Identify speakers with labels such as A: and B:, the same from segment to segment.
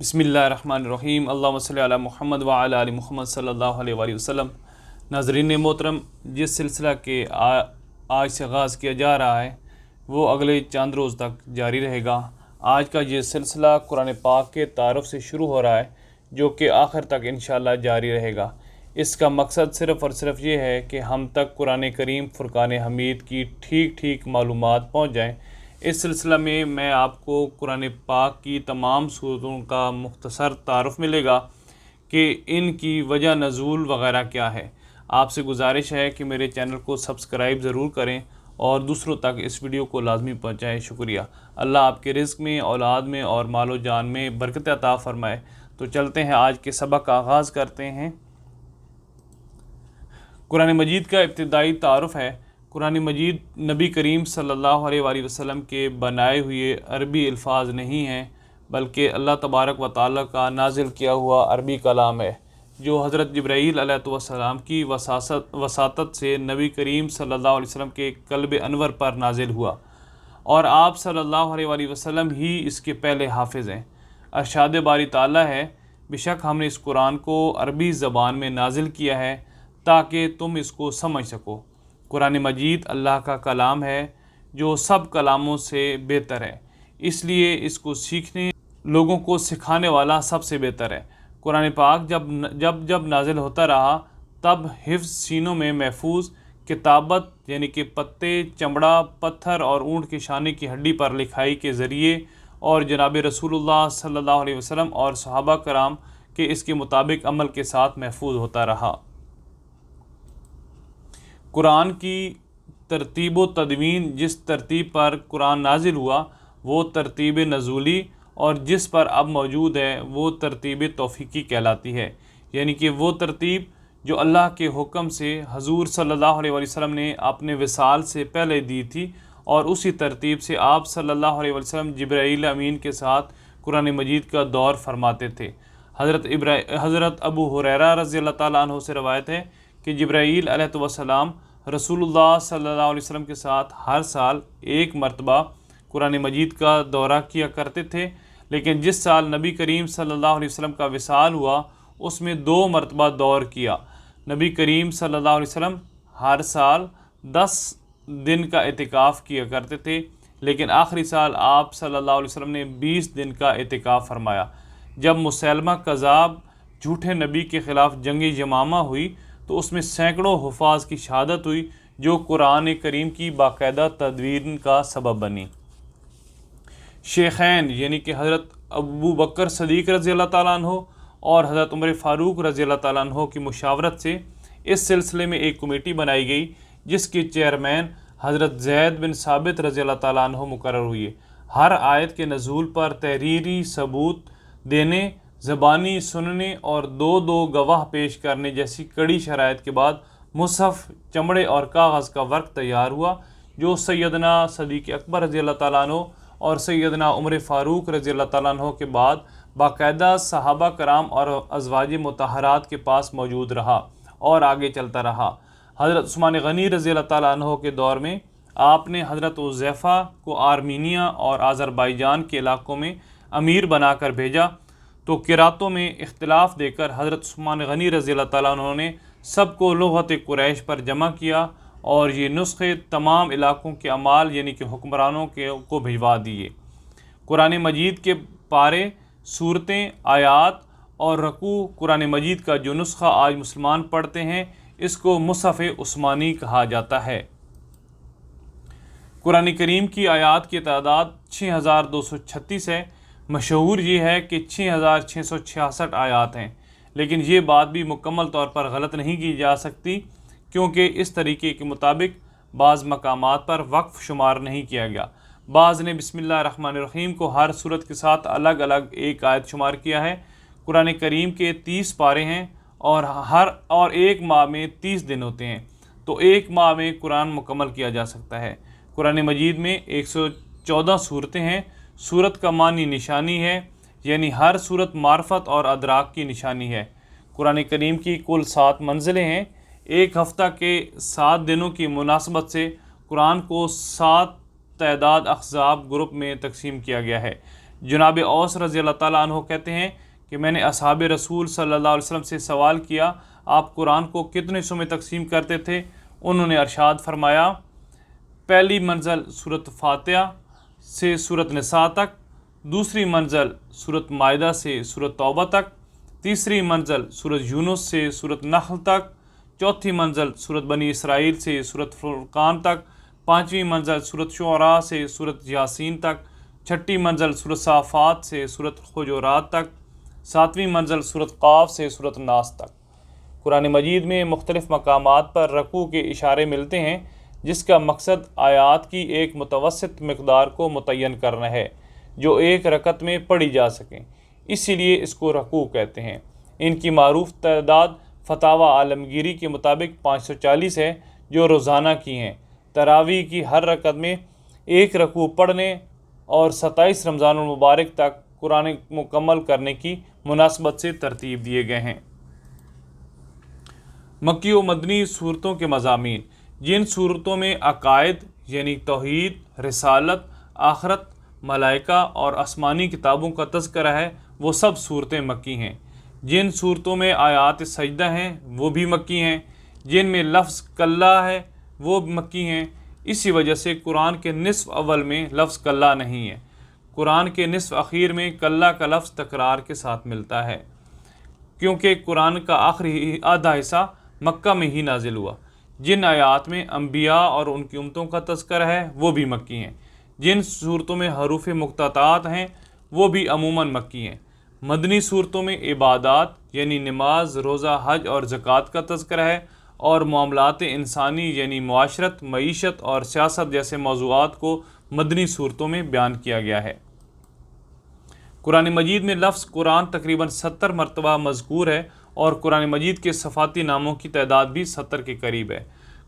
A: बिस्मिल्लाहिर्रहमानिर्रहीम। अल्लाहुम्मा सल्लि अला मुहम्मद व अला आलि मुहम्मद सल्लल्लाहु अलैहि वसल्लम। नाज़रीन मोहतरम, जिस सिलसिला के आज से आगाज़ किया जा रहा है वो अगले चंद रोज़ तक जारी रहेगा। आज का ये सिलसिला कुरान पाक के तारुफ़ से शुरू हो रहा है, जो कि आखिर तक इंशाअल्लाह जारी रहेगा। इसका मकसद सिर्फ़ और सिर्फ ये है कि हम तक कुरान करीम फ़ुरक़ान हमीद की ठीक मालूमात पहुँच जाएँ। इस सिलसिला में मैं आपको कुरान पाक की तमाम सूरतों का मुख्तसर तारुफ़ मिलेगा कि इनकी वजह नज़ूल वग़ैरह क्या है। आपसे गुजारिश है कि मेरे चैनल को सब्सक्राइब ज़रूर करें और दूसरों तक इस वीडियो को लाजमी पहुँचाएँ। शुक्रिया। अल्लाह आपके रिज़्क़ में, औलाद में और मालो जान में बरकत अता फ़रमाए। तो चलते हैं, आज के सबक का आगाज़ करते हैं। कुरान मजीद का इब्तिदाई तारुफ़ है। कुरान मजीद नबी करीम सल्लल्लाहु अलैहि वसल्लम के बनाए हुए अरबी अल्फाज नहीं हैं, बल्कि अल्लाह तबारक व तआला का नाजिल किया हुआ अरबी कलाम है, जो हज़रत जिब्राईल अलैहिस्सलाम की वसातत से नबी करीम सल्लल्लाहु अलैहि वसल्लम के क़ल्ब अनवर पर नाजिल हुआ और आप सल्लल्लाहु अलैहि वसल्लम ही इसके पहले हाफिज़ हैं। अरशाद बारी ताला है, बेशक हमने इस कुरान को अरबी ज़बान में नाजिल किया है ताकि तुम इसको समझ सको। कुरान मजीद अल्लाह का कलाम है जो सब कलामों से बेहतर है, इसलिए इसको सीखने लोगों को सिखाने वाला सबसे बेहतर है। कुरान पाक जब नाजिल होता रहा, तब हिफ्ज़ सीनों में महफूज किताबत यानी कि पत्ते, चमड़ा, पत्थर और ऊँट के शाने की हड्डी पर लिखाई के ज़रिए और जनाब रसूलुल्लाह सल्लल्लाहु अलैहि वसल्लम और सहाबा कराम के इसके मुताबिक अमल के साथ महफूज होता रहा। कुरान की तरतीब व तदवीन, जिस तरतीब पर कुरान नाजिल हुआ वो तरतीब नज़ूली और जिस पर अब मौजूद है वो तरतीब तौफ़ीक़ी कहलाती है, यानी कि वो तरतीब जो अल्लाह के हुक्म से हजूर सल्लल्लाहु अलैहि वसल्लम ने अपने विसाल से पहले दी थी, और उसी तरतीब से आप सल्लल्लाहु अलैहि वसल्लम जिब्राईल अमीन के साथ कुरान मजीद का दौर फरमाते थे। हज़रत अबू हुरैरा रज़ियल्लाहु ताला अन्हु से रवायत है कि जिब्राईल अलैहिस्सलाम रसूलुल्लाह सल्लल्लाहु अलैहि वसल्लम के साथ हर साल एक मरतबा कुरान मजीद का दौरा किया करते थे, लेकिन जिस साल नबी करीम सल्लल्लाहु अलैहि वसल्लम का विसाल हुआ उसमें 2 मरतबा दौर किया। नबी करीम सल्लल्लाहु अलैहि वसल्लम हर साल 10 दिन का इतिकाफ़ किया करते थे, लेकिन आखिरी साल आप सल्लल्लाहु अलैहि वसल्लम ने 20 दिन का इतिकाफ़ फरमाया। जब मुसैलमा कज़ाब झूठे नबी के ख़िलाफ़ जंग यमामा हुई तो उसमें सैकड़ों हुफ़ाज़ की शहादत हुई, जो कुरान करीम की बाकायदा तदवीन का सबब बनी। शेखैन यानी कि हज़रत अबू बकर सदीक़ रज़ियल्लाहु ताला अन्हु और हज़रत उमर फ़ारूक रज़ियल्लाहु ताला अन्हु की मुशावरत से इस सिलसिले में एक कमेटी बनाई गई, जिसके चेयरमैन हज़रत ज़ैद बिन साबित रज़ियल्लाहु ताला अन्हु मुकर्रर हुए। हर आयत के नज़ूल पर तहरीरी सबूत देने, ज़बानी सुनने और दो गवाह पेश करने जैसी कड़ी शराइत के बाद मुसहफ़, चमड़े और कागज़ का वर्क तैयार हुआ, जो सैयदना सदीक़ अकबर रज़ियल्लाहु ताला अन्हु और सैयदना उमर फ़ारूक रज़ियल्लाहु ताला अन्हु के बाद बाकायदा सहाबा कराम और अज़वाज मुतहरात के पास मौजूद रहा और आगे चलता रहा। हज़रत उस्मान गनी रज़ियल्लाहु ताला अन्हु के दौर में आपने हज़रत उज़ैफ़ा को आर्मीनिया और आज़रबाईजान के इलाक़ों में अमीर बनाकर भेजा, तो किरातों में इख्तिलाफ़ देकर हज़रत उस्मान गनी रज़ियल्लाहु ताला अन्हु ने सबको लुग़त कुरैश पर जमा किया और ये नुस्खे तमाम इलाक़ों के अमाल यानी कि हुक्मरानों को भिजवा दिए। कुरान मजीद के पारे, सूरतें, आयात और रकू कुरान मजीद का जो नुस्खा आज मुसलमान पढ़ते हैं, इसको मुसहफ़ उस्मानी कहा जाता है। कुरान करीम की आयात की तादाद 6236 है। मशहूर ये है कि 6666 आयात हैं, लेकिन ये बात भी मुकम्मल तौर पर गलत नहीं की जा सकती, क्योंकि इस तरीके के मुताबिक बाज़ मकामात पर वक्फ़ शुमार नहीं किया गया। बाज़ ने बिस्मिल्लाहिर्रहमानिर्रहीम को हर सूरत के साथ अलग अलग एक आयत शुमार किया है। कुरान करीम के 30 पारे हैं और एक माह में 30 दिन होते हैं, तो एक माह में कुरान मुकम्मल किया जा सकता है। कुरान मजीद में 114 सूरतें हैं। सूरत का मानी निशानी है, यानी हर सूरत मार्फत और अदराक की निशानी है। कुरान करीम की कुल 7 मंजिलें हैं। एक हफ़्ता के 7 दिनों की मुनासबत से कुरान को 7 तादाद अहज़ाब ग्रुप में तकसीम किया गया है, جناب اوس رضی اللہ تعالیٰ عنہ کہتے ہیں کہ میں نے اصحاب رسول صلی اللہ علیہ وسلم سے سوال کیا آپ قرآن کو کتنے حصوں میں تقسیم کرتے تھے؟ انہوں نے ارشاد فرمایا پہلی منزل سورۃ فاتحہ سے سورۃ نساء تک، دوسری منزل سورۃ مائدہ سے سورۃ توبہ تک، تیسری منزل سورۃ یونس سے سورۃ نحل تک، چوتھی منزل سورۃ بنی اسرائیل سے سورۃ فرقان تک، پانچویں منزل سورۃ شعراء سے سورۃ یاسین تک، چھٹی منزل سورۃ صافات سے سورۃ حجرات تک، ساتویں منزل سورۃ قاف سے سورۃ ناس تک۔ قرآن مجید میں مختلف مقامات پر رکوع کے اشارے ملتے ہیں جس کا مقصد آیات کی ایک متوسط مقدار کو متعین کرنا ہے جو ایک رکعت میں پڑھی جا سکیں، اسی لیے اس کو رکوع کہتے ہیں۔ ان کی معروف تعداد فتاوی عالمگیری کے مطابق 540 ہے جو روزانہ کی ہیں۔ تراویح کی ہر رکعت میں ایک رکوع پڑھنے اور 27 رمضان المبارک تک قرآن مکمل کرنے کی مناسبت سے ترتیب دیے گئے ہیں۔ مکی و مدنی صورتوں کے مضامین: جن صورتوں میں عقائد یعنی توحید، رسالت، آخرت، ملائکہ اور آسمانی کتابوں کا تذکرہ ہے وہ سب صورتیں مکی ہیں۔ جن صورتوں میں آیات سجدہ ہیں وہ بھی مکی ہیں۔ جن میں لفظ کلا ہے وہ مکی ہیں۔ اسی وجہ سے قرآن کے نصف اول میں لفظ کلا نہیں ہے۔ قرآن کے نصف اخیر میں کلا کا لفظ تکرار کے ساتھ ملتا ہے کیونکہ قرآن کا آخری آدھا حصہ مکہ میں ہی نازل ہوا۔ جن آیات میں انبیاء اور ان کی امتوں کا تذکرہ ہے وہ بھی مکی ہیں۔ جن صورتوں میں حروف مقطعات ہیں وہ بھی عموماً مکی ہیں۔ مدنی صورتوں میں عبادات یعنی نماز، روزہ، حج اور زکوٰۃ کا تذکرہ ہے اور معاملات انسانی یعنی معاشرت، معیشت اور سیاست جیسے موضوعات کو مدنی صورتوں میں بیان کیا گیا ہے۔ قرآن مجید میں لفظ قرآن تقریباً 70 مرتبہ مذکور ہے اور قرآن مجید کے صفاتی ناموں کی تعداد بھی 70 کے قریب ہے۔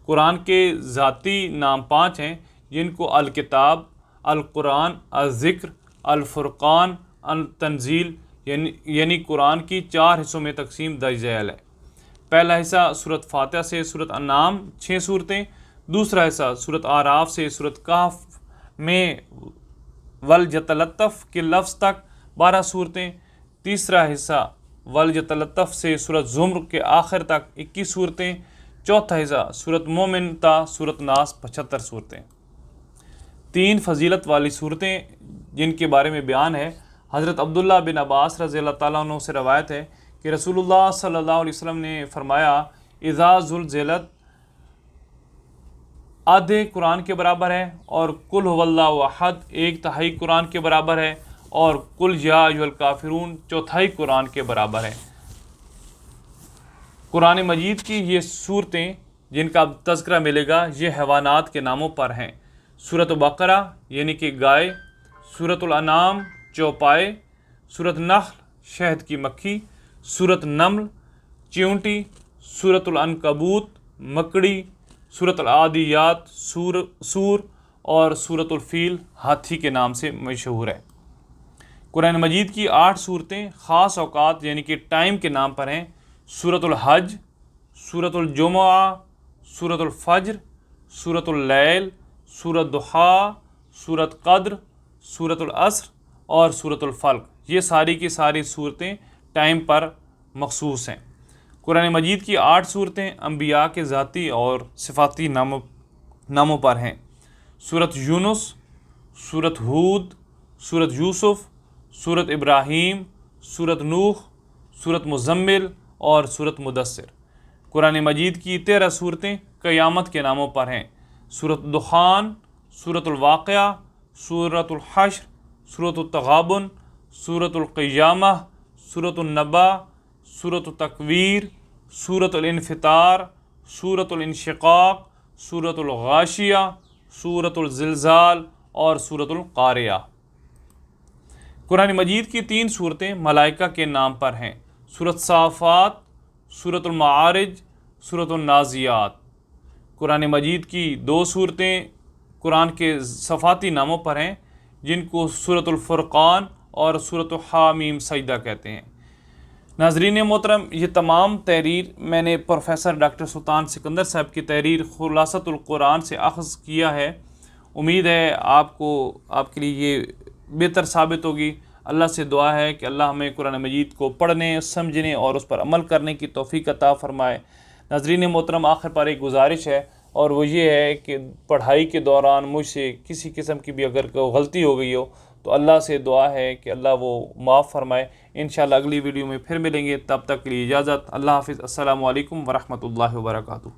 A: قرآن کے ذاتی نام 5 ہیں جن کو الکتاب، القرآن، الذکر، الفرقان، التنزیل یعنی قرآن کی 4 حصوں میں تقسیم درج ذیل ہے۔ پہلا حصہ سورۃ فاتحہ سے سورۃ انعام 6 صورتیں، دوسرا حصہ سورۃ اعراف سے سورۃ کہف میں ولجتلطف کے لفظ تک 12 صورتیں، تیسرا حصہ ولجتلطف سے سورۃ زمر کے آخر تک 21 صورتیں، چوتھا حصہ سورۃ مومن تا سورۃ ناس 75 صورتیں۔ 3 فضیلت والی صورتیں جن کے بارے میں بیان ہے۔ حضرت عبداللہ بن عباس رضی اللہ تعالیٰ عنہ سے روایت ہے کہ رسول اللہ صلی اللہ علیہ وسلم نے فرمایا اذا زلزلت آدھے قرآن کے برابر ہے اور قل هو اللہ احد 1/3 قرآن کے برابر ہے اور قل یا ایھا الکافرون 1/4 قرآن کے برابر ہے۔ قرآن مجید کی یہ صورتیں جن کا تذکرہ ملے گا یہ حیوانات کے ناموں پر ہیں۔ سورۃ بقرہ یعنی کہ گائے، سورۃ الانعام چوپائے، سورۃ نحل شہد کی مکھی، سورۃ نمل چیونٹی، سورۃ العنکبوت مکڑی، سورۃ العادیات سور اور سورۃ الفیل ہاتھی کے نام سے مشہور ہے۔ قرآن مجید کی 8 صورتیں خاص اوقات یعنی کہ ٹائم کے نام پر ہیں۔ سورۃ الحج، سورۃ الجمعہ، سورۃ الفجر، سورۃ اللیل، سورۃ ضحیٰ، سورۃ قدر، سورۃ العصر اور سورۃ الفلق، یہ ساری کی ساری صورتیں ٹائم پر مخصوص ہیں۔ قرآن مجید کی 8 صورتیں انبیاء کے ذاتی اور صفاتی ناموں پر ہیں۔ سورۃ یونس، سورۃ ہود، سورۃ یوسف، سورۃ ابراہیم، سورۃ نوح، سورۃ مزمل اور سورۃ مدثر۔ قرآن مجید کی 13 صورتیں قیامت کے ناموں پر ہیں۔ سورۃ دخان، سورۃ الواقعہ، سورۃ الحشر، سورۃ التغابن، سورۃ القیامہ، سورۃ النبا، سورۃ التکویر، سورۃ الانفطار، سورۃ الانشقاق، سورۃ الغاشیہ، سورۃ الزلزال اور سورۃ القاریہ۔ قرآن مجید کی 3 صورتیں ملائکہ کے نام پر ہیں۔ سورۃ صافات، سورۃ المعارج، سورۃ النازیات۔ قرآن مجید کی 2 صورتیں قرآن کے صفاتی ناموں پر ہیں جن کو سورۃ الفرقان اور سورۃ حامیم سجدہ کہتے ہیں۔ ناظرین محترم، یہ تمام تحریر میں نے پروفیسر ڈاکٹر سلطان سکندر صاحب کی تحریر خلاصۃ القرآن سے اخذ کیا ہے۔ امید ہے آپ کے لیے یہ بہتر ثابت ہوگی۔ اللہ سے دعا ہے کہ اللہ ہمیں قرآن مجید کو پڑھنے، سمجھنے اور اس پر عمل کرنے کی توفیق عطا فرمائے۔ ناظرین محترم، آخر پر ایک گزارش ہے، اور وہ یہ ہے کہ پڑھائی کے دوران مجھ سے کسی قسم کی بھی اگر کوئی غلطی ہو گئی ہو تو اللہ سے دعا ہے کہ اللہ وہ معاف فرمائے۔ انشاءاللہ اگلی ویڈیو میں پھر ملیں گے، تب تک کے لیے اجازت۔ اللہ حافظ۔ السلام علیکم ورحمۃ اللہ وبرکاتہ۔